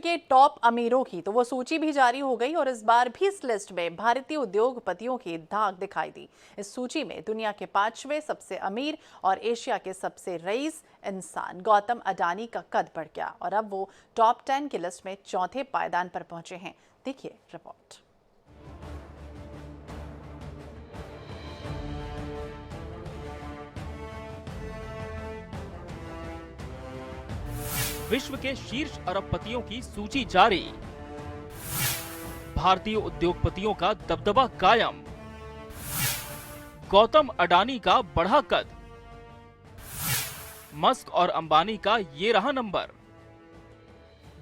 के टॉप अमीरों की तो वो सूची भी जारी हो गई और इस बार भी इस लिस्ट में भारतीय उद्योगपतियों की धाक दिखाई दी। इस सूची में दुनिया के 5वें सबसे अमीर और एशिया के सबसे रईस इंसान गौतम अडानी का कद बढ़ गया और अब वो टॉप 10 की लिस्ट में चौथे पायदान पर पहुंचे हैं। देखिए रिपोर्ट। विश्व के शीर्ष अरबपतियों की सूची जारी। भारतीय उद्योगपतियों का दबदबा कायम। गौतम अडानी का बढ़ा कद। मस्क और अंबानी का ये रहा नंबर।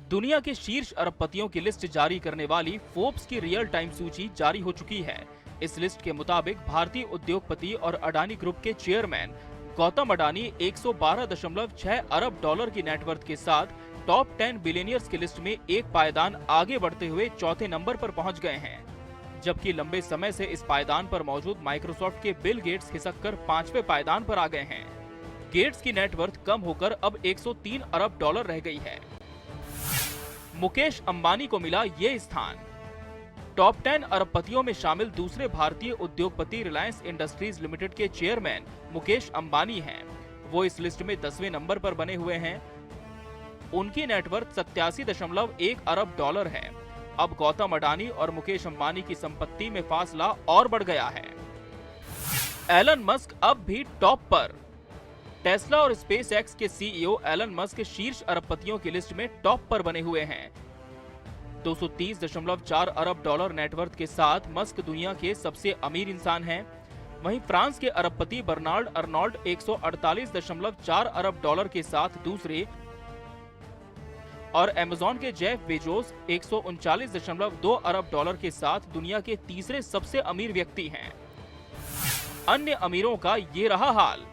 दुनिया के शीर्ष अरबपतियों की लिस्ट जारी करने वाली फोर्ब्स की रियल टाइम सूची जारी हो चुकी है। इस लिस्ट के मुताबिक भारतीय उद्योगपति और अडानी ग्रुप के चेयरमैन गौतम अडानी 112.6 अरब डॉलर की नेटवर्थ के साथ टॉप 10 बिलियनियर्स की लिस्ट में एक पायदान आगे बढ़ते हुए चौथे नंबर पर पहुंच गए हैं, जबकि लंबे समय से इस पायदान पर मौजूद माइक्रोसॉफ्ट के बिल गेट्स खिसककर 5वें पायदान पर आ गए हैं। गेट्स की नेटवर्थ कम होकर अब 103 अरब डॉलर रह गई है। मुकेश अंबानी को मिला ये स्थान। टॉप 10 अरबपतियों में शामिल दूसरे भारतीय उद्योगपति रिलायंस इंडस्ट्रीज लिमिटेड के चेयरमैन मुकेश अंबानी हैं। वो इस लिस्ट में 10वें नंबर पर बने हुए हैं। उनकी नेटवर्थ 87.1 अरब डॉलर है। अब गौतम अडानी और मुकेश अंबानी की संपत्ति में फासला और बढ़ गया है। एलन मस्क अब भी टॉप पर। टेस्ला और स्पेस एक्स के सीईओ एलन मस्क शीर्ष अरबपतियों की लिस्ट में टॉप पर बने हुए हैं। 230.4 अरब डॉलर नेटवर्थ के साथ मस्क दुनिया के सबसे अमीर इंसान हैं। वहीं फ्रांस के अरबपति बर्नार्ड अर्नोल्ड 148.4 अरब डॉलर के साथ दूसरे और अमेज़न के जेफ बेजोस 139.2 अरब डॉलर के साथ दुनिया के तीसरे सबसे अमीर व्यक्ति हैं। अन्य अमीरों का ये रहा हाल।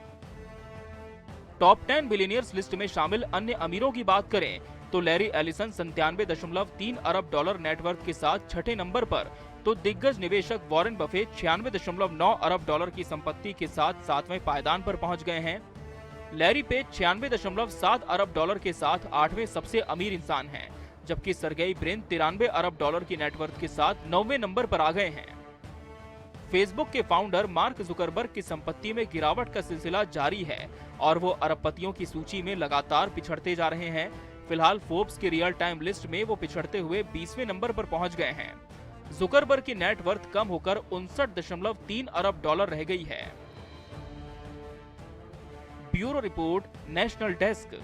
टॉप 10 बिलियनियर्स लिस्ट में शामिल अन्य अमीरों की बात करें तो लैरी एलिसन 97.3 अरब डॉलर नेटवर्थ के साथ छठे नंबर पर, तो दिग्गज निवेशक वॉरेन बफेट 96.9 अरब डॉलर की संपत्ति के साथ 7वें पायदान पर पहुंच गए हैं। लैरी पेज 96.7 अरब डॉलर के साथ 8वें सबसे अमीर इंसान हैं, जबकि सर्गेई ब्रिन 93 अरब डॉलर की नेटवर्थ के साथ 9वें नंबर पर आ गए हैं। फेसबुक के फाउंडर मार्क जुकरबर्ग की संपत्ति में गिरावट का सिलसिला जारी है और वो अरबपतियों की सूची में लगातार पिछड़ते जा रहे हैं। फिलहाल फोर्ब्स की रियल टाइम लिस्ट में वो पिछड़ते हुए 20वें नंबर पर पहुंच गए हैं। जुकरबर्ग की नेटवर्थ कम होकर 59.3 अरब डॉलर रह गई है। Bureau report, national desk.